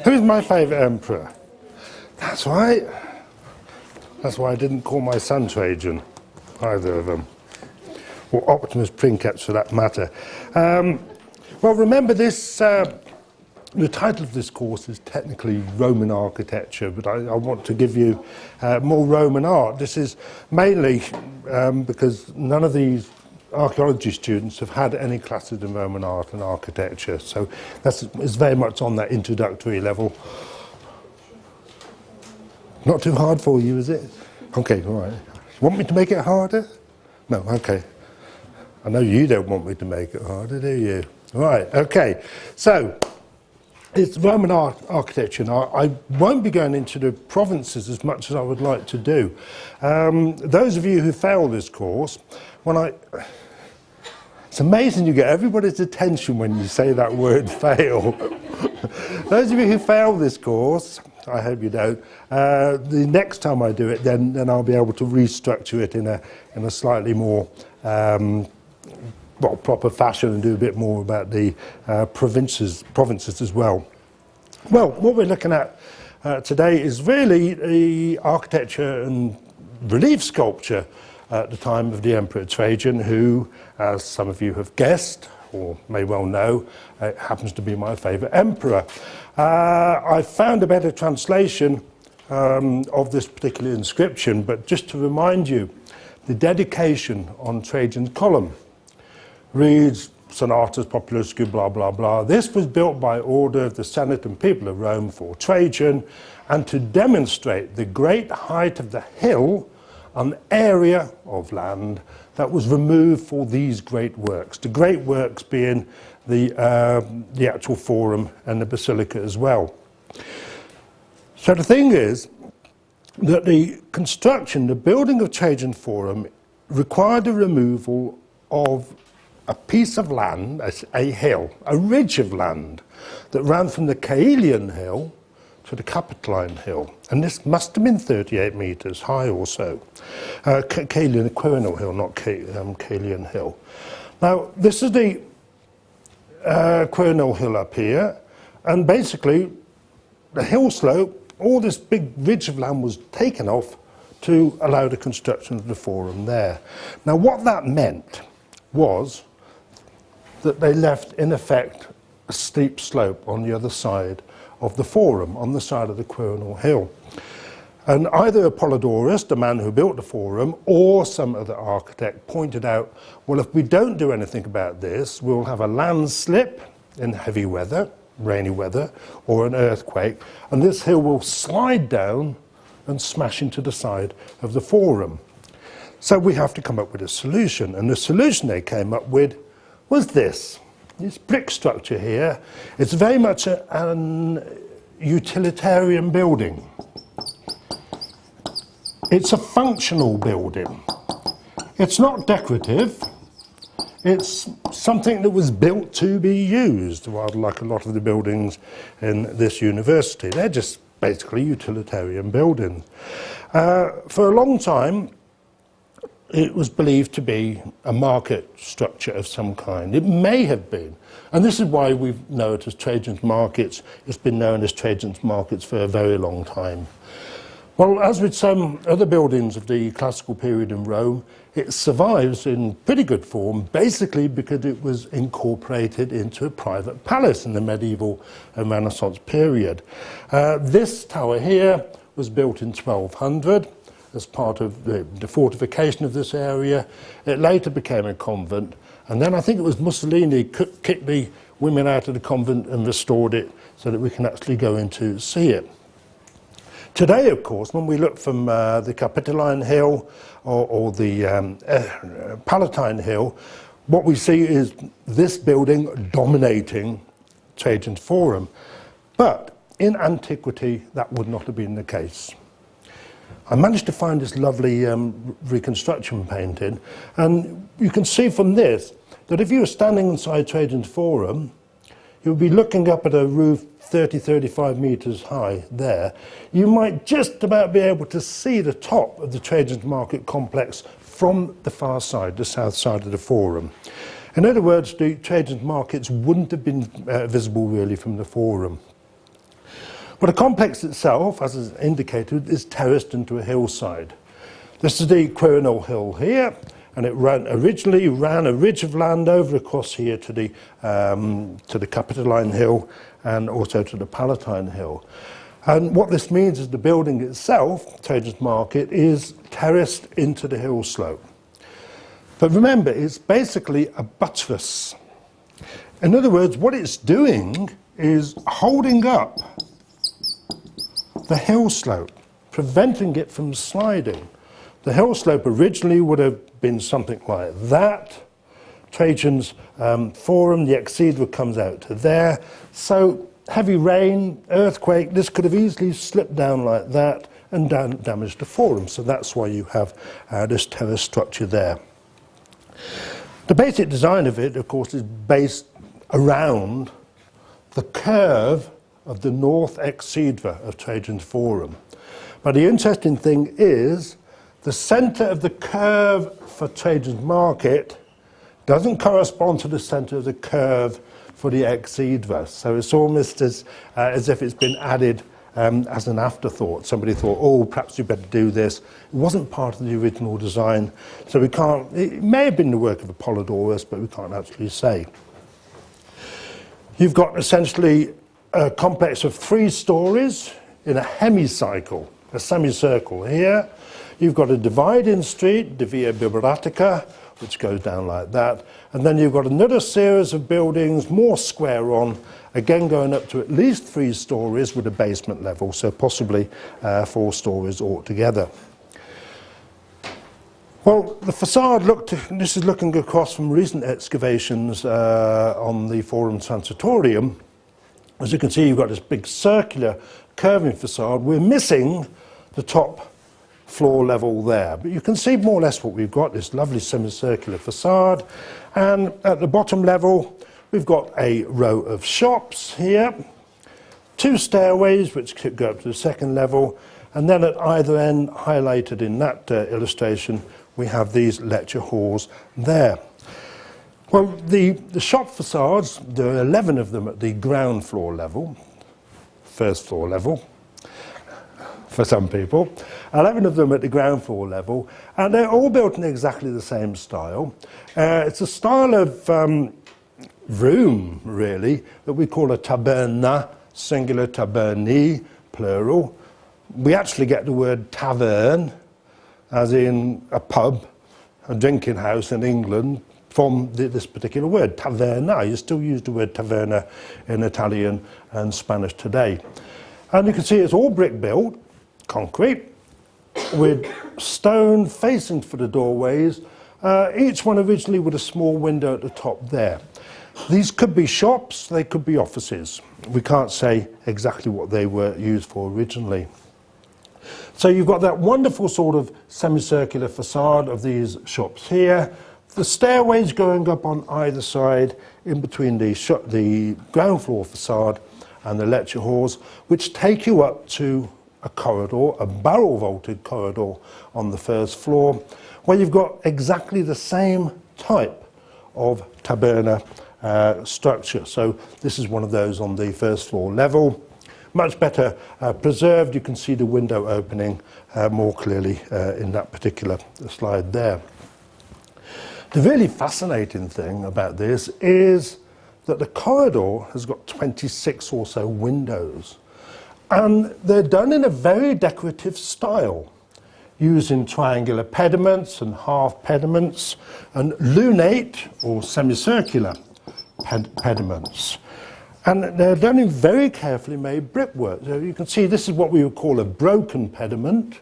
Who's my favourite emperor? That's right. That's why I didn't call my son Trajan, either of them. Or Optimus Princeps for that matter. Well, remember this, the title of this course is technically Roman architecture, but I want to give you more Roman art. This is mainly because none of these archaeology students have had any classes in Roman art and architecture, so it's very much on that introductory level. Not too hard for you, is it? Okay, all right. Want me to make it harder? No, okay. I know you don't want me to make it harder, do you? Right, okay. So, it's Roman architecture. Now, I won't be going into the provinces as much as I would like to do. Those of you who fail this course, it's amazing you get everybody's attention when you say that word fail. Those of you who fail this course, I hope you don't, the next time I do it, then I'll be able to restructure it in a slightly more proper fashion and do a bit more about the provinces as well. Well, what we're looking at today is really the architecture and relief sculpture at the time of the Emperor Trajan, who, as some of you have guessed, or may well know, happens to be my favourite emperor. I found a better translation of this particular inscription, but just to remind you, the dedication on Trajan's column reads, Senatus Populusque, blah, blah, blah. This was built by order of the Senate and people of Rome for Trajan, and to demonstrate the great height of the hill, an area of land that was removed for these great works. The great works being the actual forum and the basilica as well. So the thing is that the construction, the building of Trajan Forum required the removal of a piece of land, a hill, a ridge of land that ran from the Caelian hill to the Capitoline hill, and this must have been 38 metres high or so. Caelian, Quirnal hill, not Caelian hill. Now, this is the Quirnal hill up here, and basically the hill slope, all this big ridge of land was taken off to allow the construction of the forum there. Now, what that meant was that they left, in effect, a steep slope on the other side of the forum, on the side of the Quirnal hill. And either Apollodorus, the man who built the forum, or some other architect pointed out, well, if we don't do anything about this, we'll have a landslip in heavy weather, rainy weather, or an earthquake, and this hill will slide down and smash into the side of the forum. So we have to come up with a solution, and the solution they came up with was this brick structure here. It's very much an utilitarian building. It's a functional building. It's not decorative. It's something that was built to be used, rather like a lot of the buildings in this university. They're just basically utilitarian buildings. For a long time, it was believed to be a market structure of some kind. It may have been. And this is why we know it as Trajan's Markets. It's been known as Trajan's Markets for a very long time. Well, as with some other buildings of the classical period in Rome, it survives in pretty good form, basically because it was incorporated into a private palace in the medieval and Renaissance period. This tower here was built in 1200. As part of the fortification of this area. It later became a convent, and then I think it was Mussolini kicked the women out of the convent and restored it so that we can actually go in to see it. Today, of course, when we look from the Capitoline Hill or the Palatine Hill, what we see is this building dominating Trajan's Forum. But in antiquity, that would not have been the case. I managed to find this lovely reconstruction painting, and you can see from this that if you were standing inside Trajan's Forum, you would be looking up at a roof 30-35 metres high there. You might just about be able to see the top of the Trajan's Market complex from the far side, the south side of the Forum. In other words, the Trajan's Markets wouldn't have been visible really from the Forum. But the complex itself, as is indicated, is terraced into a hillside. This is the Quirinal Hill here, and it originally ran a ridge of land over across here to the Capitoline Hill and also to the Palatine Hill. And what this means is the building itself, Trajan's Market, is terraced into the hill slope. But remember, it's basically a buttress. In other words, what it's doing is holding up the hill slope, preventing it from sliding. The hill slope originally would have been something like that. Trajan's Forum, the exedra comes out to there. So heavy rain, earthquake, this could have easily slipped down like that and damaged the Forum. So that's why you have this terrace structure there. The basic design of it, of course, is based around the curve of the north exedra of Trajan's Forum. But the interesting thing is the centre of the curve for Trajan's Market doesn't correspond to the centre of the curve for the exedra. So it's almost as if it's been added as an afterthought. Somebody thought, oh, perhaps you better do this. It wasn't part of the original design, so we can't, it may have been the work of Apollodorus, but we can't actually say. You've got essentially a complex of 3 stories in a hemicycle, a semicircle here. You've got a dividing street, the Via Bibliotheca, which goes down like that. And then you've got another series of buildings, more square on, again going up to at least 3 stories with a basement level, so possibly 4 stories altogether. Well, the facade this is looking across from recent excavations on the Forum Transitorium. As you can see, you've got this big circular curving facade. We're missing the top floor level there, but you can see more or less what we've got, this lovely semicircular facade. And at the bottom level, we've got a row of shops here, 2 stairways which could go up to the 2nd level, and then at either end, highlighted in that illustration, we have these lecture halls there. Well, the shop facades, there are 11 of them at the ground floor level, 1st floor level, for some people, 11 of them at the ground floor level, and they're all built in exactly the same style. It's a style of room, really, that we call a taberna, singular, taberni, plural. We actually get the word tavern, as in a pub, a drinking house in England, from this particular word, taverna. You still use the word taverna in Italian and Spanish today. And you can see it's all brick built, concrete, with stone facing for the doorways, each one originally with a small window at the top there. These could be shops, they could be offices. We can't say exactly what they were used for originally. So you've got that wonderful sort of semicircular facade of these shops here, the stairways going up on either side in between the ground floor facade and the lecture halls, which take you up to a corridor, a barrel vaulted corridor on the 1st floor, where you've got exactly the same type of taberna structure. So this is one of those on the 1st floor level. Much better preserved. You can see the window opening more clearly in that particular slide there. The really fascinating thing about this is that the corridor has got 26 or so windows. And they're done in a very decorative style, using triangular pediments and half pediments and lunate or semicircular pediments. And they're done in very carefully made brickwork. So you can see this is what we would call a broken pediment.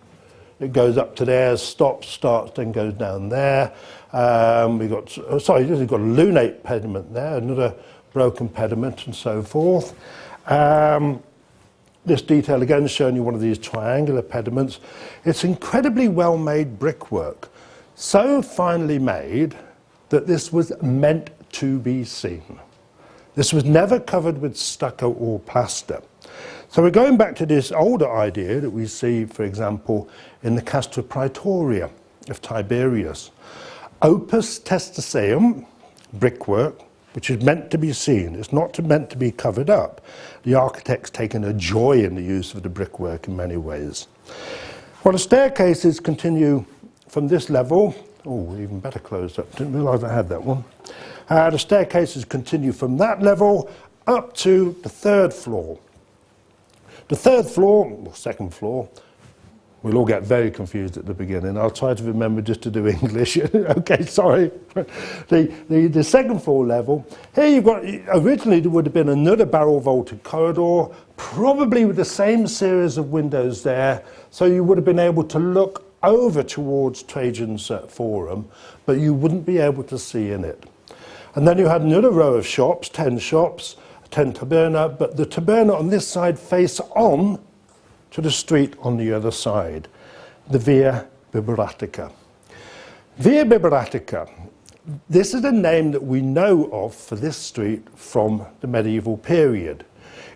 It goes up to there, stops, starts, then goes down there. We've got a lunate pediment there, another broken pediment and so forth. This detail again is showing you one of these triangular pediments. It's incredibly well made brickwork, so finely made that this was meant to be seen. This was never covered with stucco or plaster. So we're going back to this older idea that we see, for example, in the Castra Praetoria of Tiberius. Opus testaceum, brickwork, which is meant to be seen. It's not meant to be covered up. The architect's taken a joy in the use of the brickwork in many ways. Well, the staircases continue from this level. Oh, even better closed up. Didn't realise I had that one. The staircases continue from that level up to the third floor. The third floor, or second floor, we'll all get very confused at the beginning. I'll try to remember just to do English. Okay, sorry. The second floor level, here you've got, originally there would have been another barrel vaulted corridor, probably with the same series of windows there, so you would have been able to look over towards Trajan's Forum, but you wouldn't be able to see in it. And then you had another row of shops, 10 shops, 10 taberna, but the taberna on this side face on to the street on the other side, the Via Bibratica. Via Bibratica, this is a name that we know of for this street from the medieval period.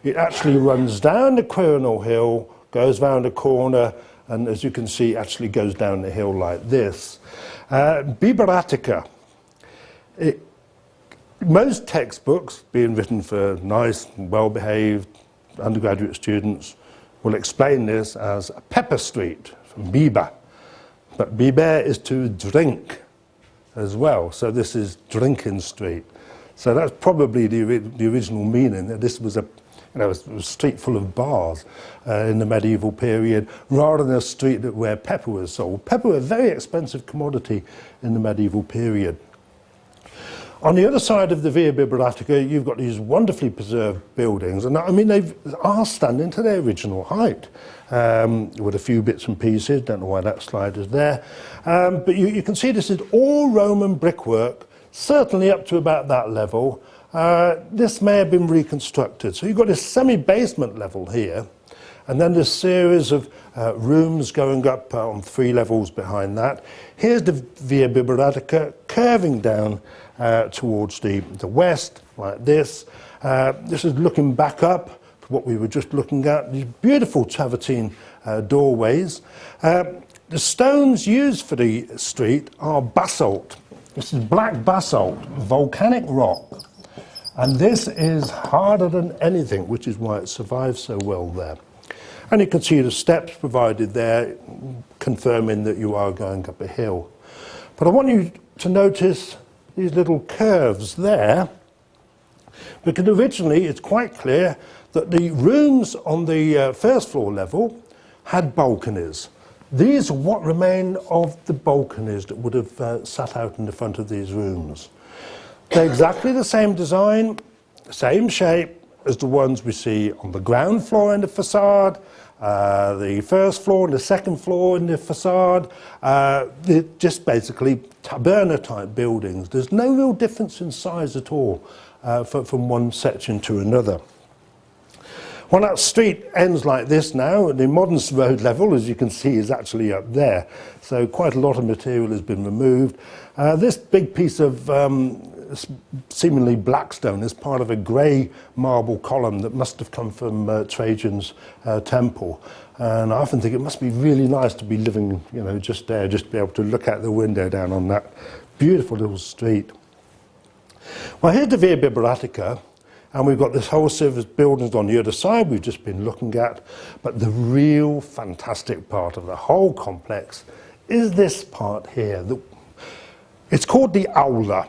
It actually runs down the Quirinal Hill, goes round a corner, and as you can see, actually goes down the hill like this. Bibratica. Most textbooks, being written for nice, well-behaved undergraduate students, will explain this as a pepper street from biber. But biber is to drink as well, so this is drinking street. So that's probably the original meaning, that this was a street full of bars in the medieval period, rather than a street where pepper was sold. Pepper was a very expensive commodity in the medieval period. On the other side of the Via Bibratica, you've got these wonderfully preserved buildings, and I mean, they are standing to their original height, with a few bits and pieces. Don't know why that slide is there. But you can see this is all Roman brickwork, certainly up to about that level. This may have been reconstructed. So you've got this semi-basement level here, and then this series of rooms going up on 3 levels behind that. Here's the Via Bibratica curving down towards the west, like this. This is looking back up to what we were just looking at, these beautiful travertine doorways. The stones used for the street are basalt. This is black basalt, volcanic rock. And this is harder than anything, which is why it survives so well there. And you can see the steps provided there, confirming that you are going up a hill. But I want you to notice these little curves there, because originally it's quite clear that the rooms on the first floor level had balconies. These are what remain of the balconies that would have sat out in the front of these rooms. They're exactly the same design, same shape as the ones we see on the ground floor in the facade, the first floor and the second floor in the facade. They're just basically taberna-type buildings. There's no real difference in size at all from one section to another. Well, that street ends like this now. The modern road level, as you can see, is actually up there. So quite a lot of material has been removed. This big piece of seemingly black stone is part of a grey marble column that must have come from Trajan's temple. And I often think it must be really nice to be living, just there, just to be able to look out the window down on that beautiful little street. Well, here's the Via Bibratica, and we've got this whole series of buildings on the other side we've just been looking at. But the real fantastic part of the whole complex is this part here. It's called the aula,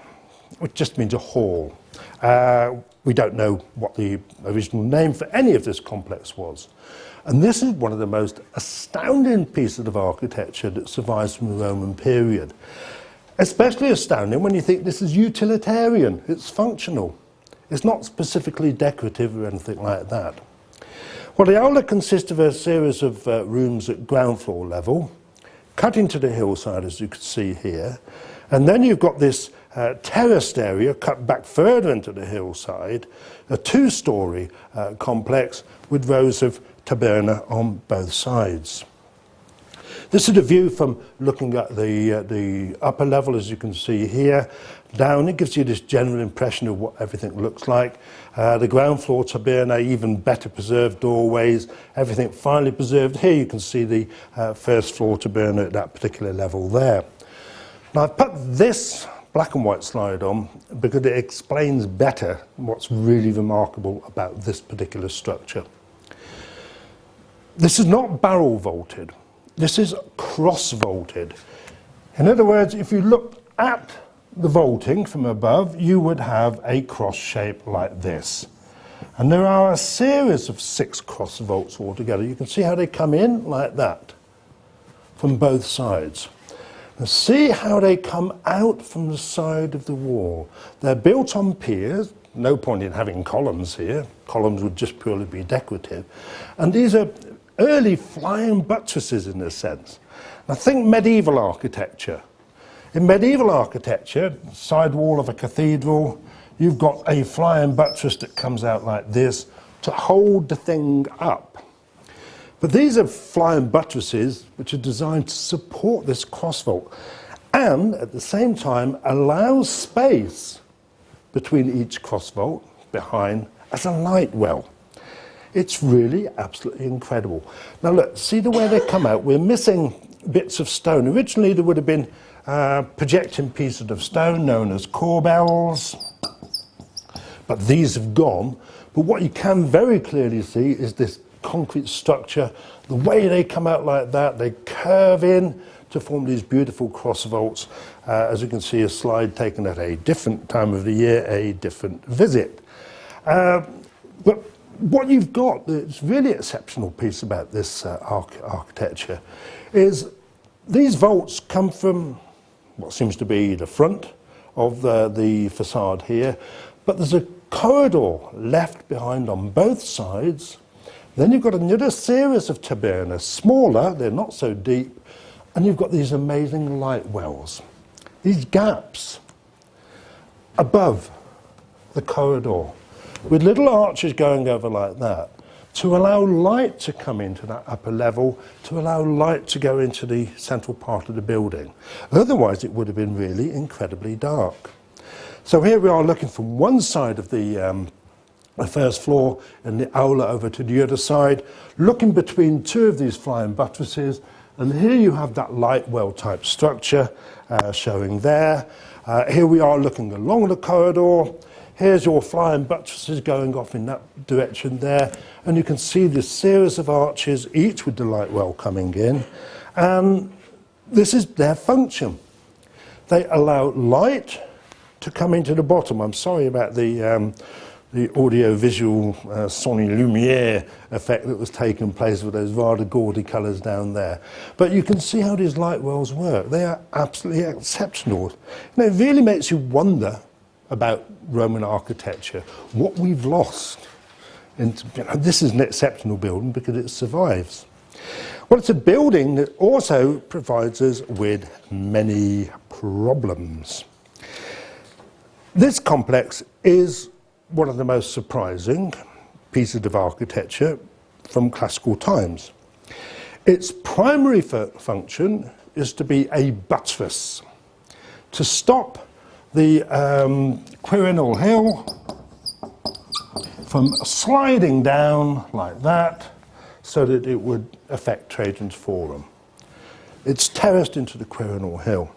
which just means a hall. We don't know what the original name for any of this complex was. And this is one of the most astounding pieces of architecture that survives from the Roman period. Especially astounding when you think this is utilitarian, it's functional. It's not specifically decorative or anything like that. Well, the aula consists of a series of rooms at ground floor level, cut into the hillside, as you can see here. And then you've got this terraced area cut back further into the hillside, a 2-story complex with rows of taberna on both sides. This is a view from looking at the upper level, as you can see here. Down, it gives you this general impression of what everything looks like. The ground floor taberna, even better preserved doorways, everything finely preserved. Here you can see the first floor taberna at that particular level there. Now I've put this black and white slide on because it explains better what's really remarkable about this particular structure. This is not barrel vaulted, this is cross vaulted. In other words, if you look at the vaulting from above, you would have a cross shape like this. And there are a series of 6 cross vaults altogether. You can see how they come in like that from both sides. Now see how they come out from the side of the wall. They're built on piers. No point in having columns here. Columns would just purely be decorative. And these are early flying buttresses in a sense. Now think medieval architecture. In medieval architecture, side wall of a cathedral, you've got a flying buttress that comes out like this to hold the thing up. But these are flying buttresses which are designed to support this cross vault and at the same time allow space between each cross vault behind as a light well. It's really absolutely incredible. Now look, see the way they come out? We're missing bits of stone. Originally there would have been projecting pieces of stone known as corbels, but these have gone. But what you can very clearly see is this concrete structure. The way they come out like that, they curve in to form these beautiful cross vaults. As you can see, a slide taken at a different time of the year, a different visit. But what you've got, that's really exceptional piece about this architecture, is these vaults come from what seems to be the front of the facade here, but there's a corridor left behind on both sides. Then you've got another series of tabernas, smaller, they're not so deep, and you've got these amazing light wells, these gaps above the corridor, with little arches going over like that, to allow light to come into that upper level, to allow light to go into the central part of the building. Otherwise it would have been really incredibly dark. So here we are looking from one side of the first floor and the aula over to the other side, looking between 2 of these flying buttresses, and here you have that light well type structure showing there. Here we are looking along the corridor. Here's your flying buttresses going off in that direction there, and you can see this series of arches, each with the light well coming in, and this is their function. They allow light to come into the bottom. I'm sorry about the audio-visual Sony Lumiere effect that was taking place with those rather gaudy colours down there. But you can see how these light wells work. They are absolutely exceptional. And it really makes you wonder about Roman architecture, what we've lost. And this is an exceptional building because it survives. Well, it's a building that also provides us with many problems. This complex is one of the most surprising pieces of architecture from classical times. Its primary function is to be a buttress, to stop the Quirinal Hill from sliding down like that so that it would affect Trajan's Forum. It's terraced into the Quirinal Hill.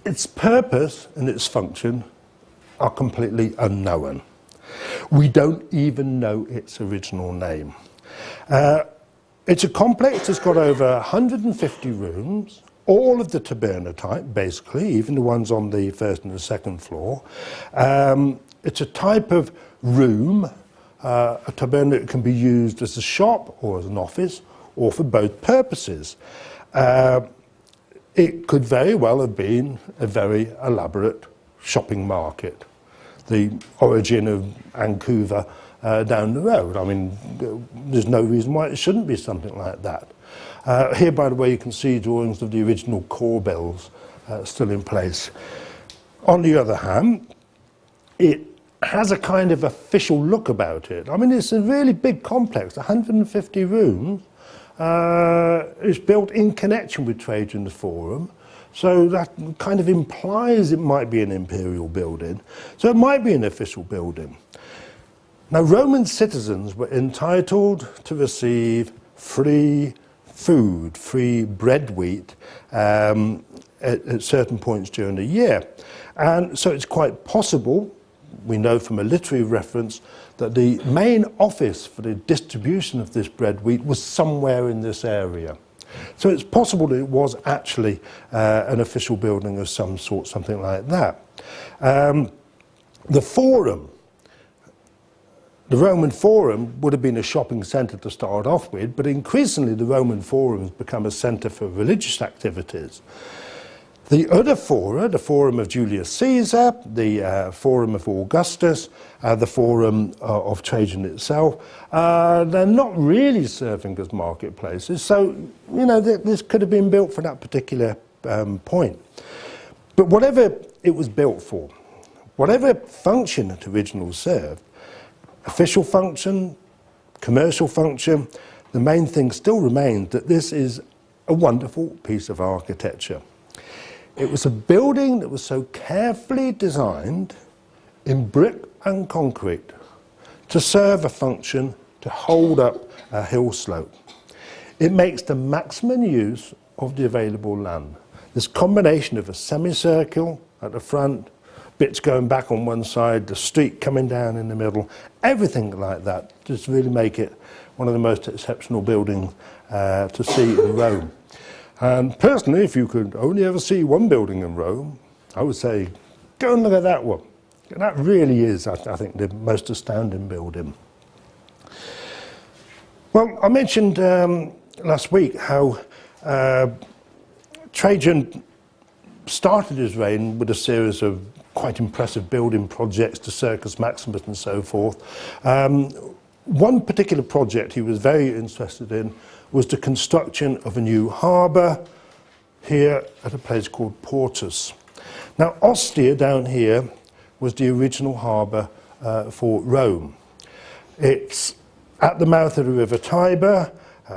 Its purpose and its function are completely unknown. We don't even know its original name. It's a complex that's got over 150 rooms, all of the taberna type, basically, even the ones on the first and the second floor. It's a type of room, a taberna that can be used as a shop or as an office, or for both purposes. It could very well have been a very elaborate shopping market, the origin of Vancouver down the road. I mean, there's no reason why it shouldn't be something like that. Here, by the way, you can see drawings of the original corbels still in place. On the other hand, it has a kind of official look about it. I mean, it's a really big complex, 150 rooms. It's built in connection with Trajan's Forum, so that kind of implies it might be an imperial building. So it might be an official building. Now, Roman citizens were entitled to receive free food, free bread wheat, at certain points during the year. And so it's quite possible, we know from a literary reference, that the main office for the distribution of this bread wheat was somewhere in this area. So it's possible that it was actually an official building of some sort, something like that. The Forum, the Roman Forum would have been a shopping centre to start off with, but increasingly the Roman Forum has become a centre for religious activities. The other fora, the Forum of Julius Caesar, the Forum of Augustus, the Forum of Trajan itself, they're not really serving as marketplaces. So, you know, this could have been built for that particular point. But whatever it was built for, whatever function it originally served, official function, commercial function, the main thing still remains that this is a wonderful piece of architecture. It was a building that was so carefully designed in brick and concrete to serve a function to hold up a hill slope. It makes the maximum use of the available land. This combination of a semicircle at the front, bits going back on one side, the street coming down in the middle, everything like that, just really make it one of the most exceptional buildings to see in Rome. And personally, if you could only ever see one building in Rome, I would say, go and look at that one. That really is, I think, the most astounding building. Well, I mentioned last week how Trajan started his reign with a series of quite impressive building projects, the Circus Maximus and so forth. One particular project he was very interested in was the construction of a new harbour here at a place called Portus. Now, Ostia down here was the original harbour for Rome. It's at the mouth of the river Tiber.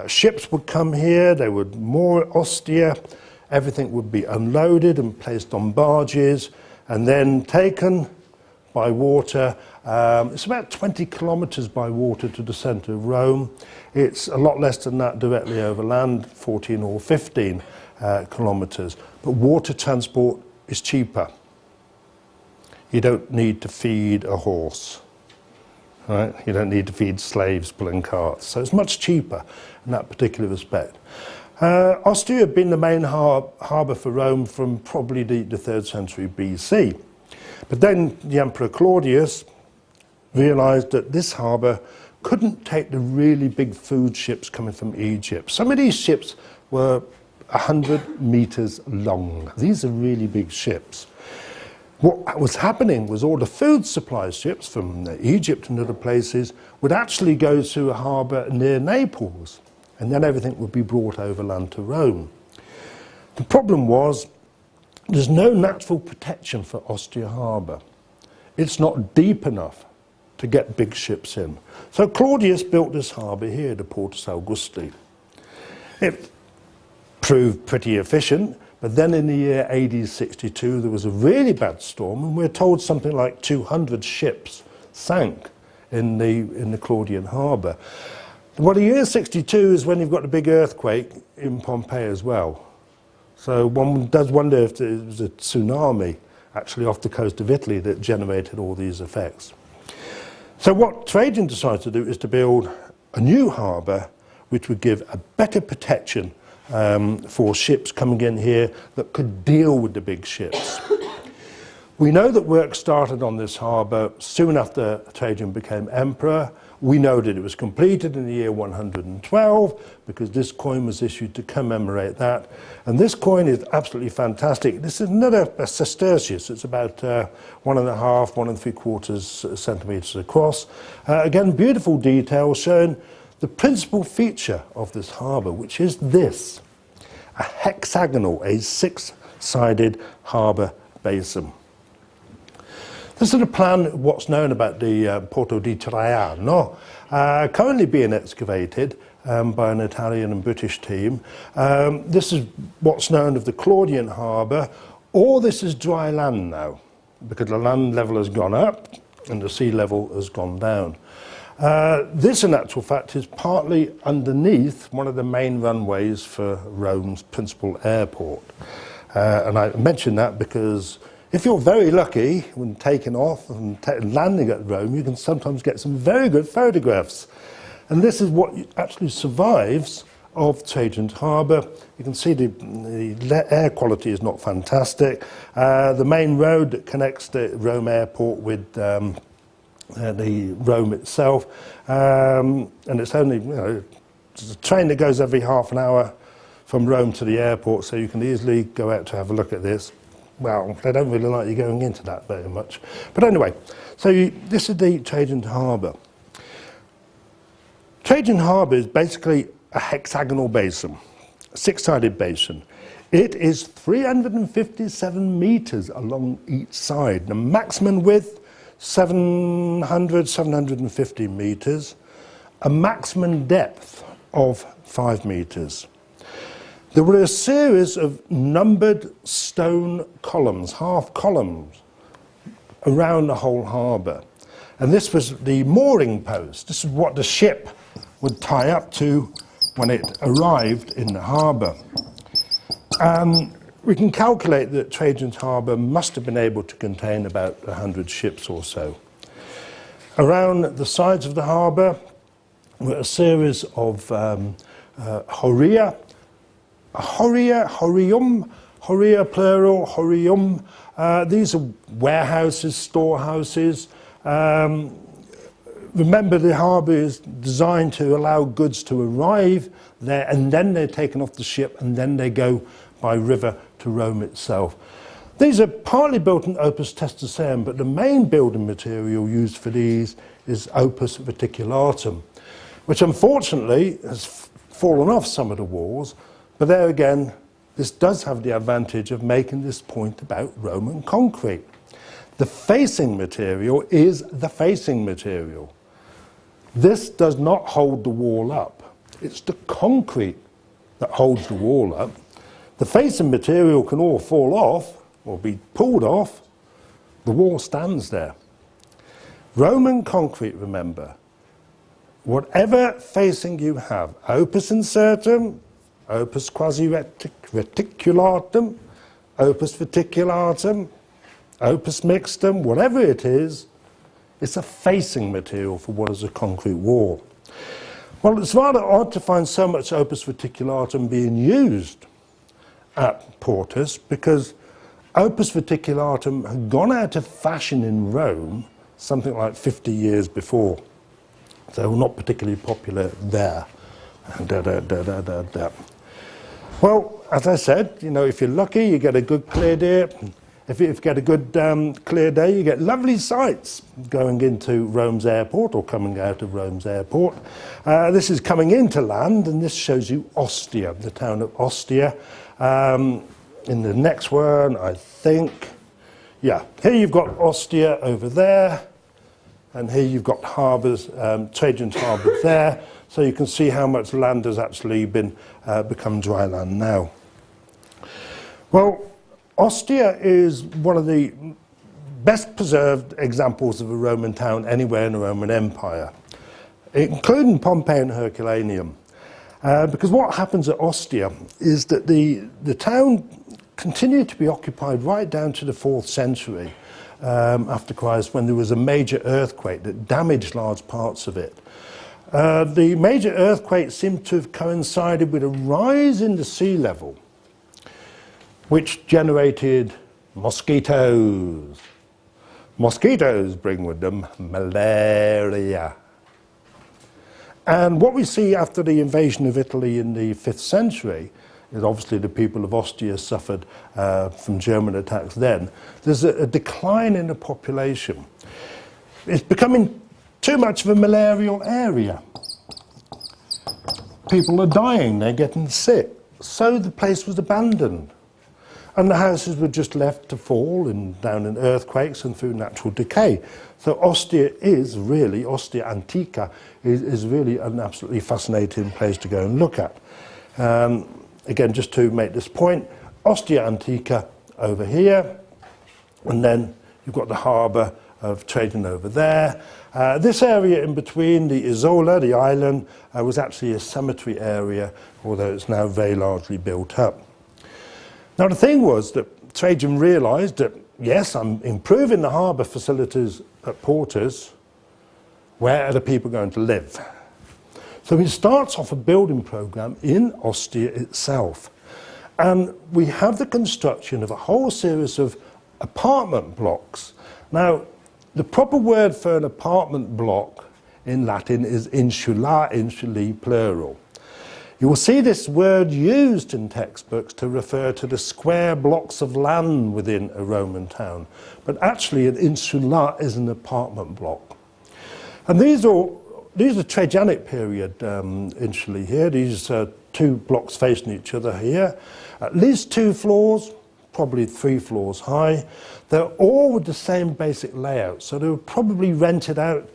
Ships would come here, they would moor Ostia, everything would be unloaded and placed on barges and then taken by water. It's about 20 kilometres by water to the centre of Rome. It's a lot less than that directly over land, 14 or 15 kilometres. But water transport is cheaper. You don't need to feed a horse, right? You don't need to feed slaves pulling carts. So it's much cheaper in that particular respect. Ostia had been the main harbour for Rome from probably the 3rd century BC. But then the Emperor Claudius realised that this harbour couldn't take the really big food ships coming from Egypt. Some of these ships were 100 metres long. These are really big ships. What was happening was all the food supply ships from Egypt and other places would actually go to a harbour near Naples, and then everything would be brought overland to Rome. The problem was there's no natural protection for Ostia Harbour. It's not deep enough to get big ships in. So Claudius built this harbour here, the Portus Augusti. It proved pretty efficient, but then in the year AD 62 there was a really bad storm, and we're told something like 200 ships sank in the Claudian harbour. Well, the year 62 is when you've got the big earthquake in Pompeii as well. So one does wonder if it was a tsunami actually off the coast of Italy that generated all these effects. So what Trajan decided to do is to build a new harbour which would give a better protection for ships coming in here that could deal with the big ships. We know that work started on this harbour soon after Trajan became emperor. We know that it was completed in the year 112 because this coin was issued to commemorate that. And this coin is absolutely fantastic. This is not a sestertius. It's about 1.5, 1.75 centimetres across. Again, beautiful detail showing the principal feature of this harbour, which is this, a hexagonal, a 6-sided harbour basin. This is a plan of what's known about the Porto di Trajan, currently being excavated by an Italian and British team. This is what's known of the Claudian harbour. All this is dry land now, because the land level has gone up and the sea level has gone down. This, in actual fact, is partly underneath one of the main runways for Rome's principal airport. And I mention that because if you're very lucky when taking off and landing at Rome, you can sometimes get some very good photographs. And this is what actually survives of Trajan's Harbour. You can see the air quality is not fantastic. The main road that connects the Rome airport with the Rome itself, and it's only, there's a train that goes every half an hour from Rome to the airport, so you can easily go out to have a look at this. Well, they don't really like you going into that very much. But anyway, so this is the Trajan Harbour. Trajan Harbour is basically a hexagonal basin, a six-sided basin. It is 357 metres along each side. The maximum width, 750 metres. A maximum depth of 5 metres. There were a series of numbered stone columns, half columns, around the whole harbour. And this was the mooring post. This is what the ship would tie up to when it arrived in the harbour. We can calculate that Trajan's Harbour must have been able to contain about 100 ships or so. Around the sides of the harbour were a series of horia, plural, horium. These are warehouses, storehouses. Remember, the harbour is designed to allow goods to arrive there, and then they're taken off the ship, and then they go by river to Rome itself. These are partly built in opus testaceum, but the main building material used for these is opus reticulatum, which unfortunately has fallen off some of the walls, but there again, this does have the advantage of making this point about Roman concrete. The facing material is the facing material. This does not hold the wall up. It's the concrete that holds the wall up. The facing material can all fall off or be pulled off. The wall stands there. Roman concrete, remember, whatever facing you have, opus incertum, opus quasi reticulatum, opus verticulatum, opus mixtum, whatever it is, it's a facing material for what is a concrete wall. Well, it's rather odd to find so much opus verticulatum being used at Portus, because opus verticulatum had gone out of fashion in Rome something like 50 years before. So not particularly popular there. Well, as I said, if you're lucky, you get a good clear day. If you get a good clear day, you get lovely sights going into Rome's airport or coming out of Rome's airport. This is coming into land, and this shows you Ostia, the town of Ostia. In the next one, I think, yeah, here you've got Ostia over there, and here you've got harbours, Trajan's Harbour there, so you can see how much land has actually become dry land now. Well, Ostia is one of the best preserved examples of a Roman town anywhere in the Roman Empire, including Pompeii and Herculaneum. Because what happens at Ostia is that the town continued to be occupied right down to the 4th century after Christ, when there was a major earthquake that damaged large parts of it. The major earthquake seemed to have coincided with a rise in the sea level, which generated mosquitoes. Mosquitoes bring with them malaria. And what we see after the invasion of Italy in the 5th century is obviously the people of Ostia suffered from German attacks then. There's a decline in the population. It's becoming too much of a malarial area. People are dying, they're getting sick. So the place was abandoned. And the houses were just left to fall down in earthquakes and through natural decay. So Ostia Antica is really an absolutely fascinating place to go and look at. Again, just to make this point, Ostia Antica over here, and then you've got the harbour of Trajan over there. This area in between, the Isola, the island, was actually a cemetery area, although it's now very largely built up. Now the thing was that Trajan realised that, yes, I'm improving the harbour facilities at Portus, where are the people going to live? So he starts off a building programme in Ostia itself. And we have the construction of a whole series of apartment blocks. Now, the proper word for an apartment block in Latin is insula, insulae plural. You will see this word used in textbooks to refer to the square blocks of land within a Roman town. But actually an insula is an apartment block. And these are Trajanic period insulae here. These two blocks facing each other here. At least 2 floors, probably 3 floors high. They're all with the same basic layout, so they were probably rented out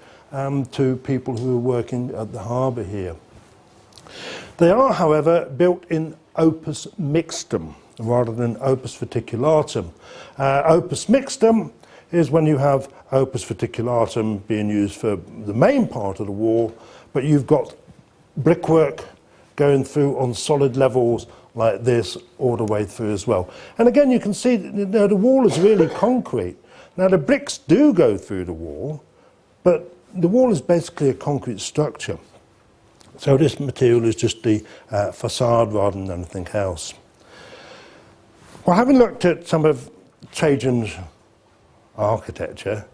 to people who were working at the harbour here. They are, however, built in opus mixtum rather than opus verticulatum. Opus mixtum is when you have opus verticulatum being used for the main part of the wall, but you've got brickwork going through on solid levels like this all the way through as well. And again, you can see that the wall is really concrete. Now the bricks do go through the wall, but the wall is basically a concrete structure. So this material is just the facade rather than anything else. Well, having looked at some of Trajan's architecture,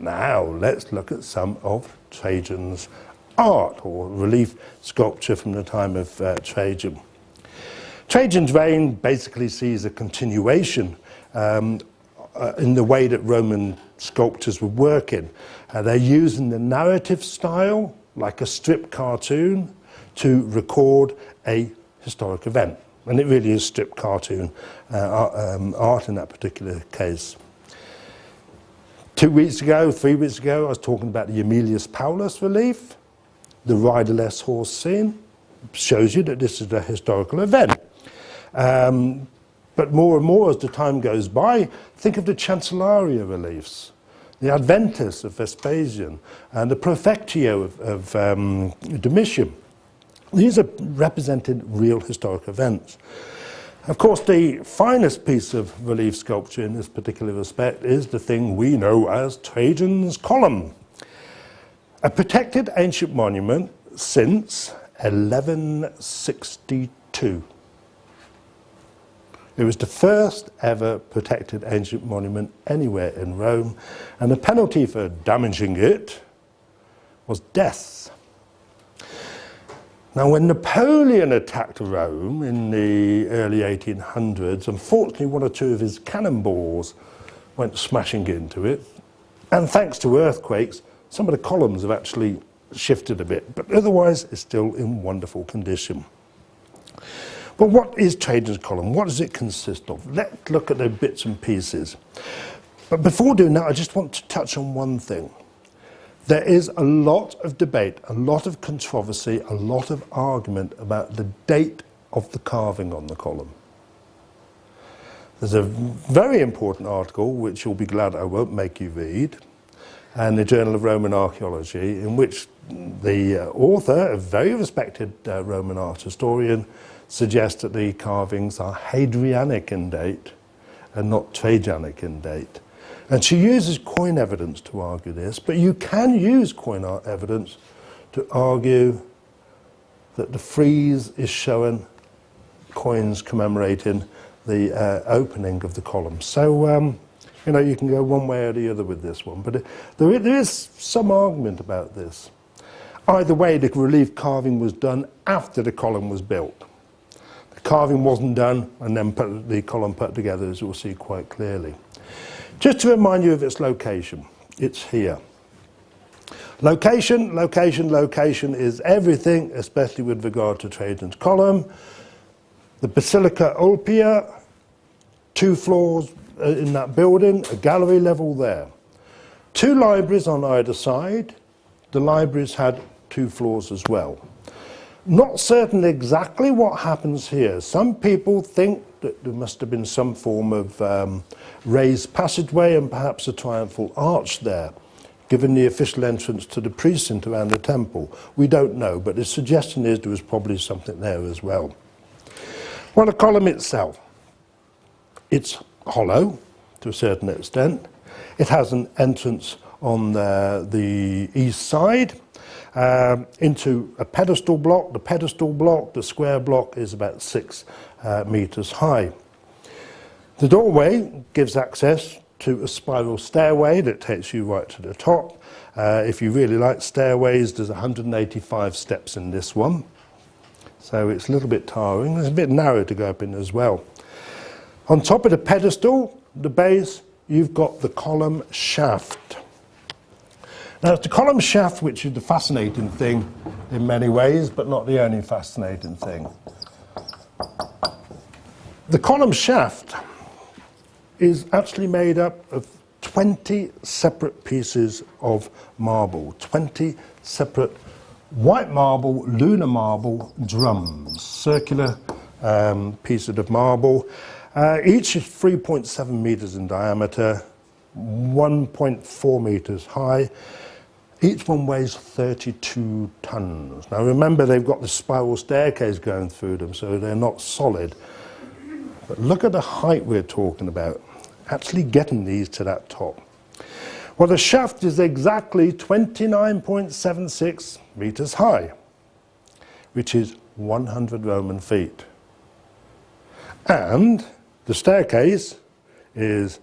now let's look at some of Trajan's art or relief sculpture from the time of Trajan. Trajan's reign basically sees a continuation in the way that Roman sculptors were working. They're using the narrative style, like a strip cartoon, to record a historic event. And it really is strip cartoon art in that particular case. 3 weeks ago, I was talking about the Aemilius Paulus relief. The riderless horse scene shows you that this is a historical event. But more and more as the time goes by, think of the Chancellaria reliefs, the Adventus of Vespasian, and the Profectio of Domitian. These are represented real historic events. Of course, the finest piece of relief sculpture in this particular respect is the thing we know as Trajan's Column, a protected ancient monument since 1162. It was the first ever protected ancient monument anywhere in Rome, and the penalty for damaging it was death. Now, when Napoleon attacked Rome in the early 1800s, unfortunately 1 or 2 of his cannonballs went smashing into it, and thanks to earthquakes, some of the columns have actually shifted a bit, but otherwise it's still in wonderful condition. But what is Trajan's Column? What does it consist of? Let's look at the bits and pieces. But before doing that, I just want to touch on one thing. There is a lot of debate, a lot of controversy, a lot of argument about the date of the carving on the column. There's a very important article, which you'll be glad I won't make you read, in the Journal of Roman Archaeology, in which the author, a very respected Roman art historian, suggests that the carvings are Hadrianic in date and not Trajanic in date. And she uses coin evidence to argue this, but you can use coin art evidence to argue that the frieze is showing coins commemorating the opening of the column. So, you know, you can go one way or the other with this one, but there is some argument about this. Either way, the relief carving was done after the column was built. The carving wasn't done and then the column put together, as you'll see quite clearly. Just to remind you of its location, it's here. Location, location, location is everything, especially with regard to Trajan's Column. The Basilica Ulpia, 2 floors in that building, a gallery level there. 2 libraries on either side. The libraries had 2 floors as well. Not certain exactly what happens here. Some people think that there must have been some form of raised passageway and perhaps a triumphal arch there, given the official entrance to the precinct around the temple. We don't know, but the suggestion is there was probably something there as well. Well, the column itself. It's hollow to a certain extent. It has an entrance on the east side into a pedestal block. The pedestal block, the square block, is about 6 meters high. The doorway gives access to a spiral stairway that takes you right to the top. If you really like stairways, there's 185 steps in this one. So it's a little bit tiring. It's a bit narrow to go up in as well. On top of the pedestal, the base, you've got the column shaft. Now it's the column shaft which is the fascinating thing in many ways, but not the only fascinating thing. The column shaft is actually made up of 20 separate pieces of marble, 20 separate white marble, lunar marble drums, circular pieces of marble. Each is 3.7 meters in diameter, 1.4 meters high. Each one weighs 32 tons. Now remember, they've got the spiral staircase going through them, so they're not solid. But look at the height we're talking about, actually getting these to that top. Well, the shaft is exactly 29.76 meters high, which is 100 Roman feet. And the staircase is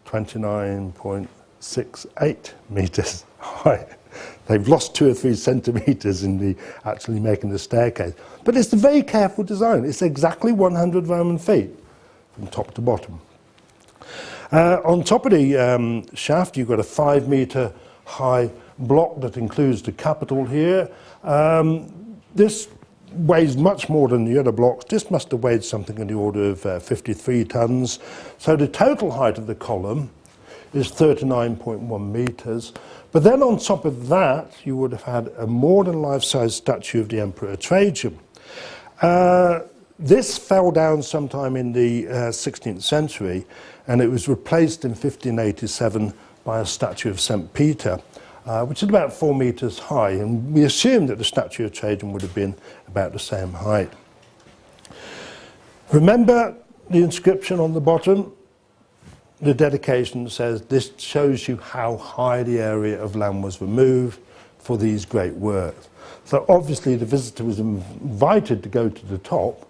29.68 meters high. They've lost 2 or 3 centimeters in the actually making the staircase. But it's a very careful design. It's exactly 100 Roman feet from top to bottom. On top of the shaft, you've got a 5 meter high block that includes the capital here. This weighs much more than the other blocks. This must have weighed something in the order of 53 tons. So the total height of the column is 39.1 meters. But then on top of that, you would have had a more than life-size statue of the Emperor Trajan. This fell down sometime in the 16th century, and it was replaced in 1587 by a statue of St. Peter, which is about 4 meters high, and we assume that the statue of Trajan would have been about the same height. Remember the inscription on the bottom? The dedication says, this shows you how high the area of land was removed for these great works. So obviously the visitor was invited to go to the top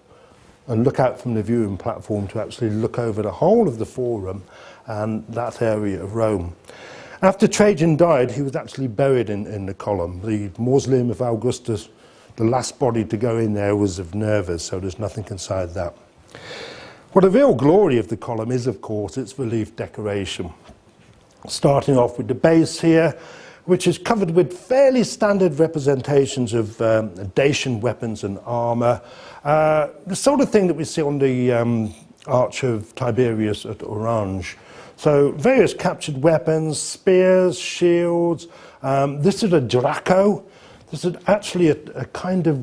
and look out from the viewing platform to actually look over the whole of the forum and that area of Rome. After Trajan died, he was actually buried in the column. The mausoleum of Augustus, the last body to go in there was of Nerva's, so there's nothing inside that. Well, the real glory of the column is, of course, its relief decoration. Starting off with the base here, which is covered with fairly standard representations of Dacian weapons and armour. The sort of thing that we see on the Arch of Tiberius at Orange. So various captured weapons, spears, shields. This is a Draco. This is actually a kind of,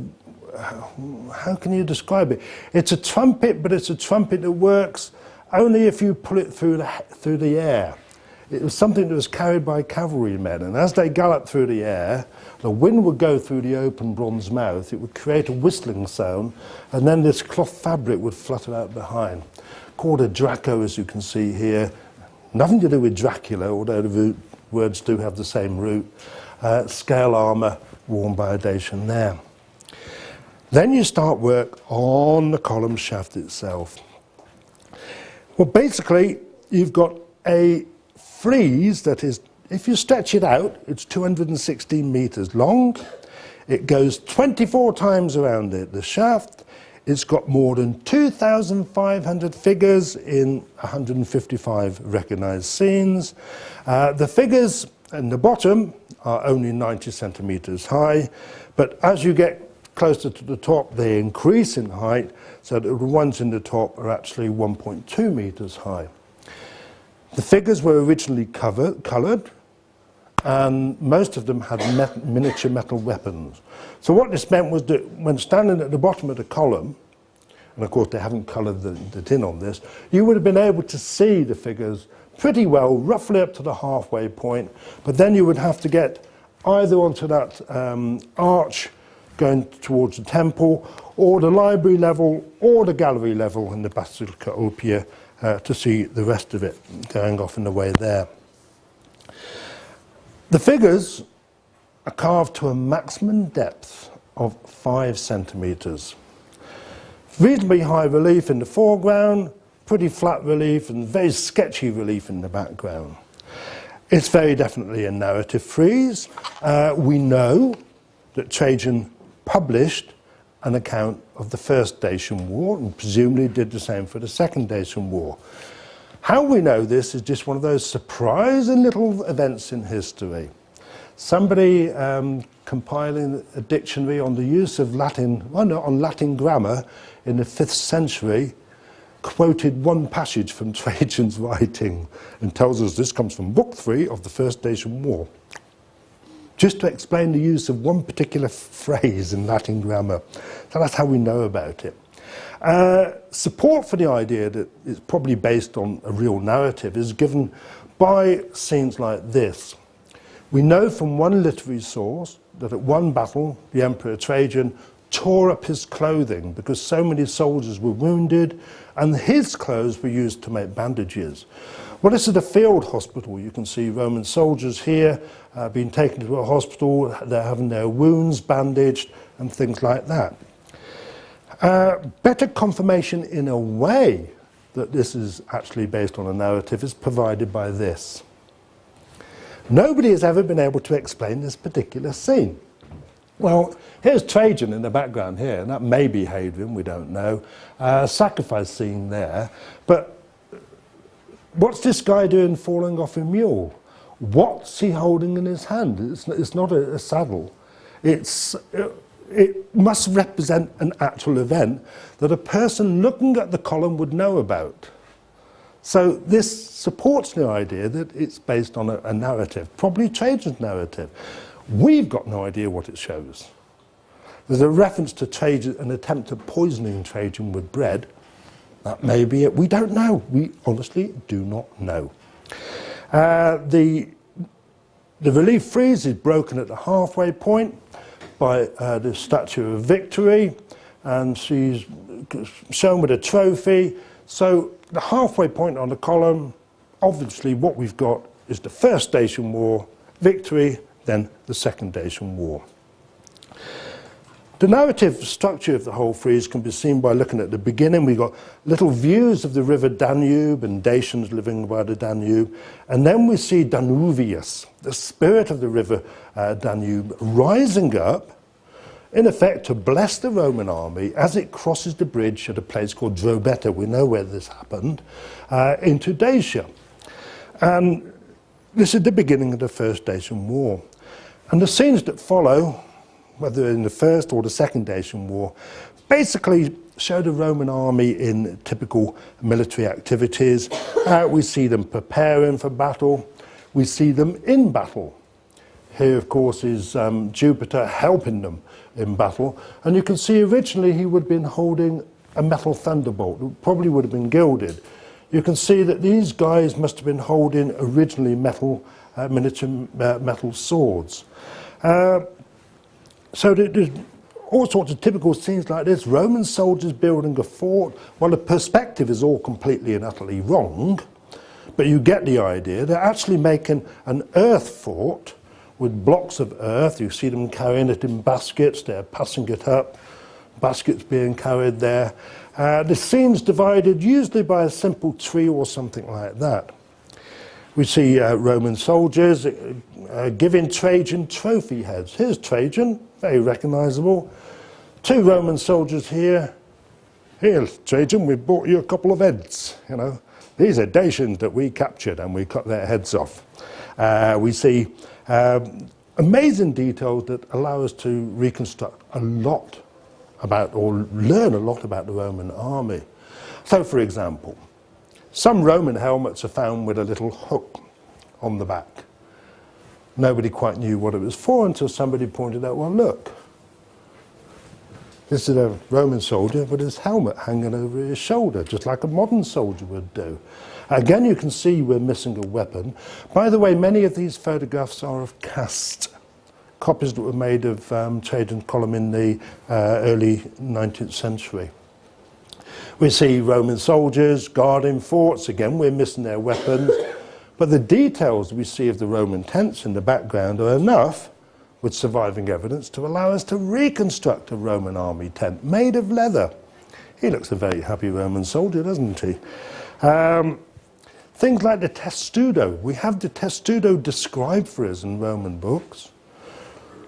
how can you describe it? It's a trumpet, but it's a trumpet that works only if you pull it through the air. It was something that was carried by cavalrymen, and as they galloped through the air, the wind would go through the open bronze mouth, it would create a whistling sound, and then this cloth fabric would flutter out behind. Called a Draco, as you can see here. Nothing to do with Dracula, although the words do have the same root. Scale armour worn by a Dacian there. Then you start work on the column shaft itself. Well, basically, you've got a frieze that is, if you stretch it out, it's 216 meters long. It goes 24 times around the shaft. It's got more than 2,500 figures in 155 recognized scenes. The figures in the bottom are only 90 centimeters high, but as you get closer to the top, they increase in height, so that the ones in the top are actually 1.2 meters high. The figures were originally coloured, and most of them had miniature metal weapons. So what this meant was that when standing at the bottom of the column, and of course they haven't coloured the tin on this, you would have been able to see the figures pretty well, roughly up to the halfway point, but then you would have to get either onto that arch going towards the temple, or the library level, or the gallery level in the Basilica Oppia, to see the rest of it going off in the way there. The figures are carved to a maximum depth of 5 centimetres. Reasonably high relief in the foreground, pretty flat relief and very sketchy relief in the background. It's very definitely a narrative frieze. We know that Trajan published an account of the First Dacian War and presumably did the same for the Second Dacian War. How we know this is just one of those surprising little events in history. Somebody compiling a dictionary on the use of Latin, on Latin grammar in the 5th century, quoted one passage from Trajan's writing and tells us this comes from Book 3 of the First Dacian War, just to explain the use of one particular phrase in Latin grammar. So that's how we know about it. Support for the idea that it's probably based on a real narrative is given by scenes like this. We know from one literary source that at one battle, the Emperor Trajan tore up his clothing because so many soldiers were wounded and his clothes were used to make bandages. Well, this is a field hospital. You can see Roman soldiers here being taken to a hospital. They're having their wounds bandaged and things like that. Better confirmation in a way that this is actually based on a narrative is provided by this. Nobody has ever been able to explain this particular scene. Well, here's Trajan in the background here, and that may be Hadrian, we don't know. Sacrifice scene there. But what's this guy doing falling off a mule? What's he holding in his hand? It's not a saddle. It must represent an actual event that a person looking at the column would know about. So this supports the idea that it's based on a narrative, probably Trajan's narrative. We've got no idea what it shows. There's a reference to Trajan, an attempt at poisoning Trajan with bread. That may be it. We don't know. We honestly do not know. The relief frieze is broken at the halfway point by the Statue of Victory, and she's shown with a trophy. So the halfway point on the column, obviously what we've got is the First Dacian War, victory, then the Second Dacian War. The narrative structure of the whole frieze can be seen by looking at the beginning. We've got little views of the river Danube and Dacians living by the Danube. And then we see Danuvius, the spirit of the river Danube, rising up, in effect, to bless the Roman army as it crosses the bridge at a place called Drobeta, we know where this happened, into Dacia. And this is the beginning of the First Dacian War. And the scenes that follow, whether in the First or the Second Dacian War, basically show the Roman army in typical military activities. We see them preparing for battle. We see them in battle. Here, of course, is Jupiter helping them in battle. And you can see originally he would have been holding a metal thunderbolt. It probably would have been gilded. You can see that these guys must have been holding originally miniature metal swords. So there's all sorts of typical scenes like this. Roman soldiers building a fort. Well, the perspective is all completely and utterly wrong, but you get the idea. They're actually making an earth fort with blocks of earth. You see them carrying it in baskets. They're passing it up, baskets being carried there. The scene's divided usually by a simple tree or something like that. We see Roman soldiers giving Trajan trophy heads. Here's Trajan, very recognisable. 2 Roman soldiers here. Here, Trajan, we brought you a couple of heads. You know, these are Dacians that we captured and we cut their heads off. We see amazing details that allow us to reconstruct a lot about, or learn a lot about the Roman army. So, for example, some Roman helmets are found with a little hook on the back. Nobody quite knew what it was for until somebody pointed out, well, look, this is a Roman soldier with his helmet hanging over his shoulder, just like a modern soldier would do. Again, you can see we're missing a weapon. By the way, many of these photographs are of cast copies that were made of Trajan's column in the early 19th century. We see Roman soldiers guarding forts. Again, we're missing their weapons. But the details we see of the Roman tents in the background are enough, with surviving evidence, to allow us to reconstruct a Roman army tent made of leather. He looks a very happy Roman soldier, doesn't he? Things like the testudo. We have the testudo described for us in Roman books.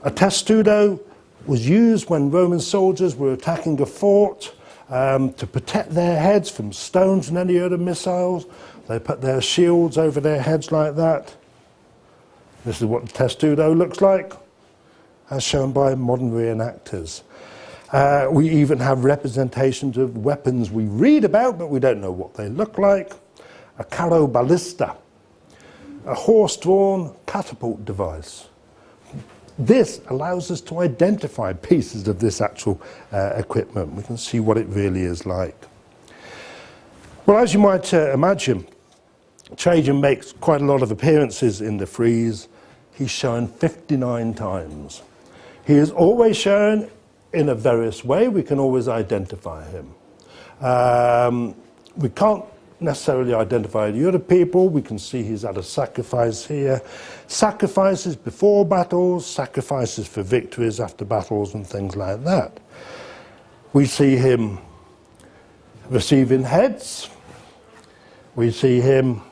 A testudo was used when Roman soldiers were attacking a fort to protect their heads from stones and any other missiles. They put their shields over their heads like that. This is what the testudo looks like, as shown by modern reenactors. We even have representations of weapons we read about, but we don't know what they look like. A carro ballista, a horse-drawn catapult device. This allows us to identify pieces of this actual equipment. We can see what it really is like. Well, as you might imagine, Trajan makes quite a lot of appearances in the frieze. He's shown 59 times. He is always shown in a various way. We can always identify him. We can't necessarily identify the other people. We can see he's at a sacrifice here. Sacrifices before battles, sacrifices for victories after battles and things like that. We see him receiving heads. We see him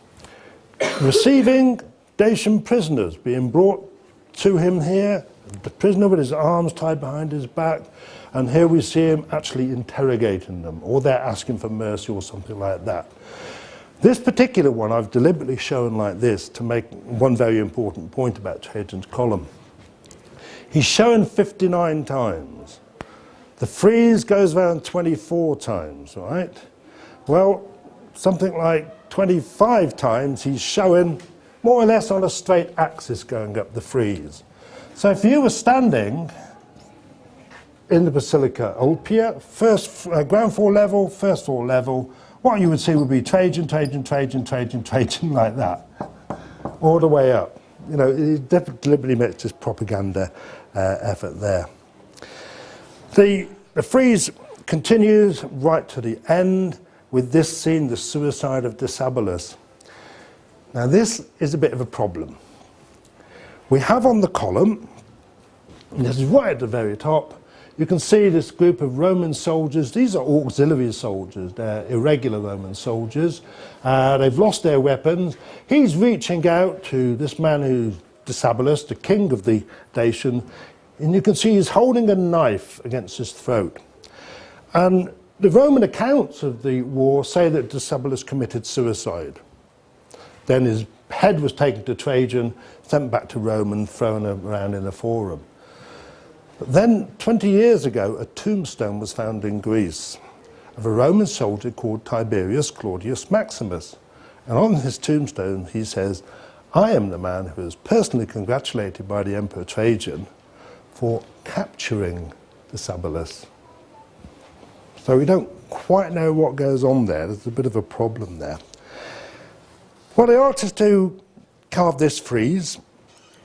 receiving Dacian prisoners being brought to him here, the prisoner with his arms tied behind his back, and here we see him actually interrogating them, or they're asking for mercy or something like that. This particular one I've deliberately shown like this to make one very important point about Trajan's column. He's shown 59 times. The frieze goes around 24 times, right? Well, something like 25 times he's showing more or less on a straight axis going up the frieze. So if you were standing in the Basilica Ulpia, ground floor level, first floor level, what you would see would be Trajan, Trajan, Trajan, Trajan, Trajan, like that, all the way up. You know, it deliberately makes this propaganda effort there. The frieze continues right to the end with this scene, the suicide of Decebalus. Now this is a bit of a problem. We have on the column, and this is right at the very top, you can see this group of Roman soldiers. These are auxiliary soldiers. They're irregular Roman soldiers. They've lost their weapons. He's reaching out to this man who's Decebalus, the king of the Dacian, and you can see he's holding a knife against his throat. And the Roman accounts of the war say that Decebalus committed suicide. Then his head was taken to Trajan, sent back to Rome and thrown around in a forum. But then, 20 years ago, a tombstone was found in Greece of a Roman soldier called Tiberius Claudius Maximus. And on his tombstone, he says, "I am the man who was personally congratulated by the Emperor Trajan for capturing Decebalus." So we don't quite know what goes on there. There's a bit of a problem there. Well, the artist who carved this frieze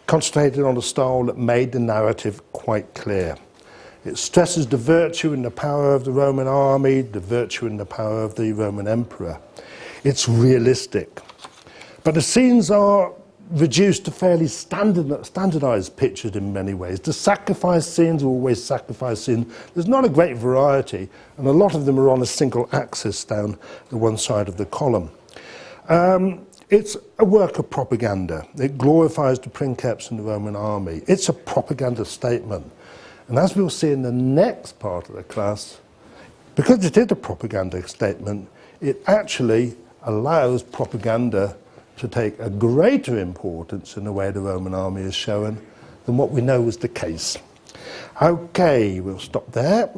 concentrated on a style that made the narrative quite clear. It stresses the virtue and the power of the Roman army, the virtue and the power of the Roman emperor. It's realistic. But the scenes are reduced to fairly standardized pictures in many ways. The sacrifice scenes are always sacrifice scenes. There's not a great variety, and a lot of them are on a single axis down the one side of the column. It's a work of propaganda. It glorifies the princeps and the Roman army. It's a propaganda statement. And as we'll see in the next part of the class, because it is a propaganda statement, it actually allows propaganda to take a greater importance in the way the Roman army is shown than what we know was the case. Okay, we'll stop there.